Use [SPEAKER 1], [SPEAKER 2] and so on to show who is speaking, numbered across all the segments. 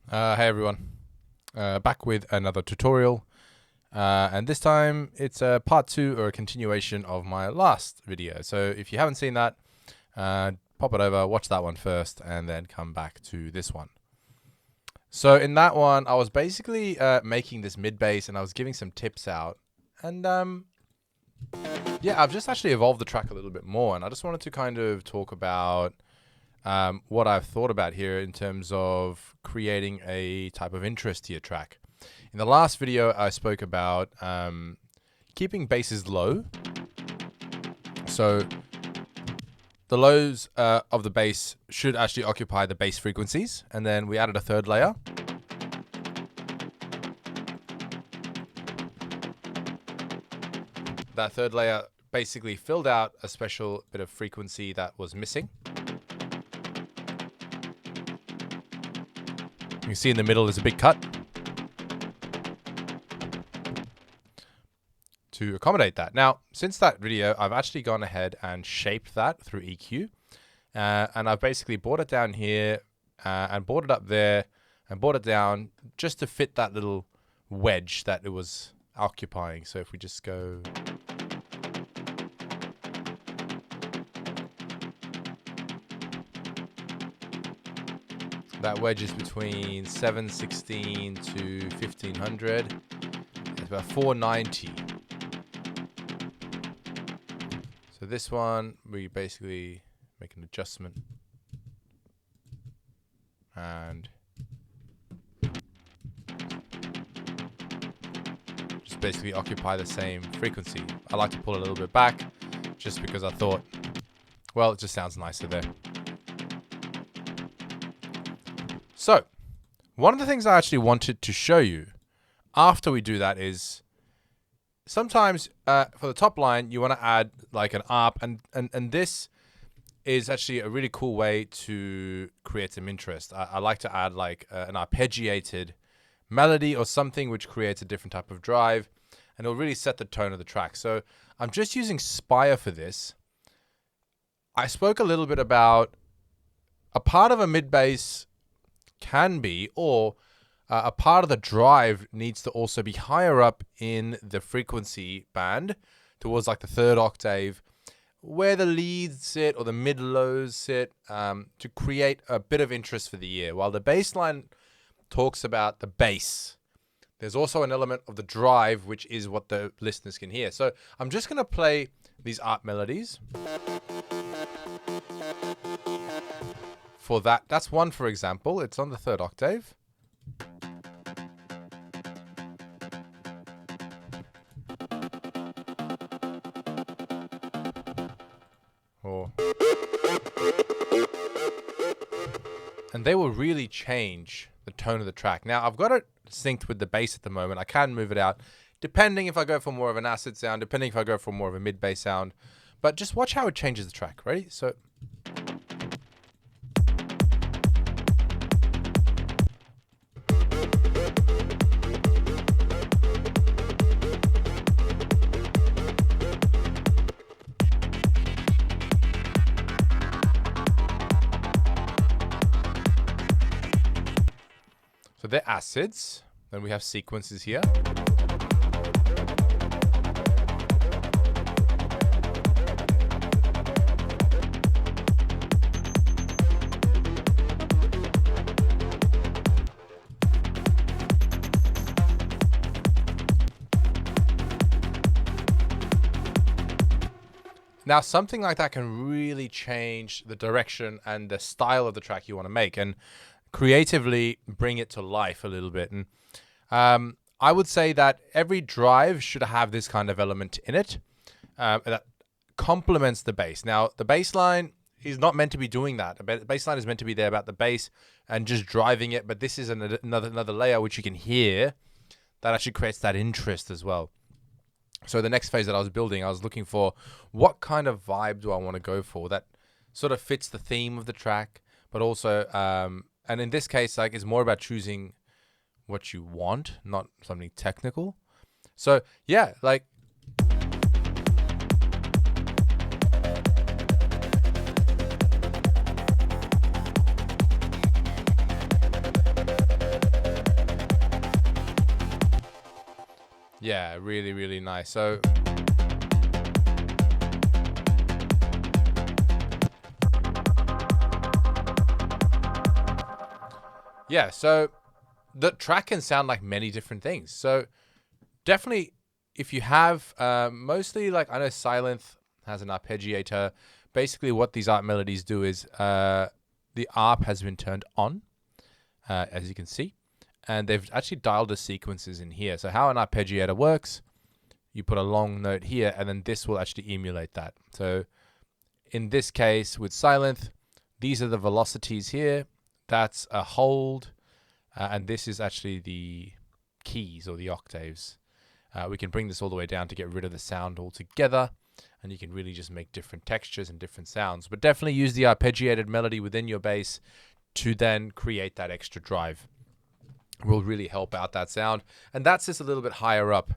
[SPEAKER 1] Hey everyone, back with another tutorial, and this time it's a part 2 or a continuation of my last video. So if you haven't seen that, pop it over, watch that one first, and then come back to this one. So in that one, I was basically making this mid bass, and I was giving some tips out, and yeah, I've just actually evolved the track a little bit more, and I just wanted to kind of talk about what I've thought about here in terms of creating a type of interest to your track. In the last video, I spoke about keeping basses low. So the lows of the bass should actually occupy the bass frequencies. And then we added a third layer. That third layer basically filled out a special bit of frequency that was missing. You can see in the middle there's a big cut to accommodate that. Now, since that video, I've actually gone ahead and shaped that through EQ. And I've basically brought it down here and brought it up there and brought it down just to fit that little wedge that it was occupying. So if we just go... That wedge is between 716 to 1500. It's about 490. So this one, we basically make an adjustment. And just basically occupy the same frequency. I like to pull it a little bit back just because I thought, well, it just sounds nicer there. So, one of the things I actually wanted to show you after we do that is sometimes for the top line, you want to add like an ARP, and this is actually a really cool way to create some interest. I like to add like an arpeggiated melody or something which creates a different type of drive, and it'll really set the tone of the track. So I'm just using Spire for this. I spoke a little bit about a part of a mid bass can be, or a part of the drive needs to also be higher up in the frequency band towards like the third octave where the leads sit or the mid lows sit, to create a bit of interest for the ear. While the bass line talks about the bass, there's also an element of the drive which is what the listeners can hear. So I'm just going to play these ARP melodies. For that's one, for example. It's on the third octave. And they will really change the tone of the track. Now, I've got it synced with the bass at the moment. I can move it out, depending if I go for more of an acid sound, depending if I go for more of a mid-bass sound. But just watch how it changes the track. Ready? So... So they're acids. Then we have sequences here. Now, something like that can really change the direction and the style of the track you want to make, and creatively bring it to life a little bit. And I would say that every drive should have this kind of element in it that complements the bass. Now, the bass line is not meant to be doing that. The bass line is meant to be there about the bass and just driving it, but this is another layer which you can hear that actually creates that interest as well. So the next phase that I was building, I was looking for what kind of vibe do I want to go for that sort of fits the theme of the track, but also... and in this case, like, it's more about choosing what you want, not something technical. So yeah, like Yeah, really, really nice. So yeah, so the track can sound like many different things. So definitely, if you have mostly like I know Silent has an arpeggiator. Basically, what these ARP melodies do is the ARP has been turned on, as you can see, and they've actually dialed the sequences in here. So how an arpeggiator works, you put a long note here, and then this will actually emulate that. So in this case with Silent, these are the velocities here. That's a hold, and this is actually the keys or the octaves. We can bring this all the way down to get rid of the sound altogether, and you can really just make different textures and different sounds. But definitely use the arpeggiated melody within your bass to then create that extra drive. Will really help out that sound. And that's just a little bit higher up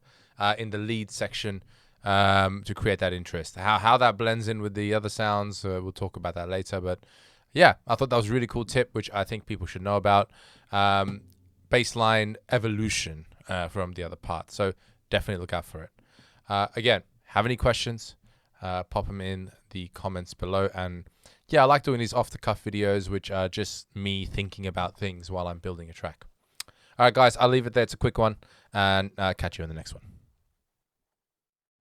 [SPEAKER 1] in the lead section to create that interest. How that blends in with the other sounds, we'll talk about that later. But yeah, I thought that was a really cool tip, which I think people should know about. Bassline evolution from the other part. So definitely look out for it. Again, have any questions, pop them in the comments below. And yeah, I like doing these off-the-cuff videos, which are just me thinking about things while I'm building a track. All right, guys, I'll leave it there. It's a quick one, and catch you in the next one.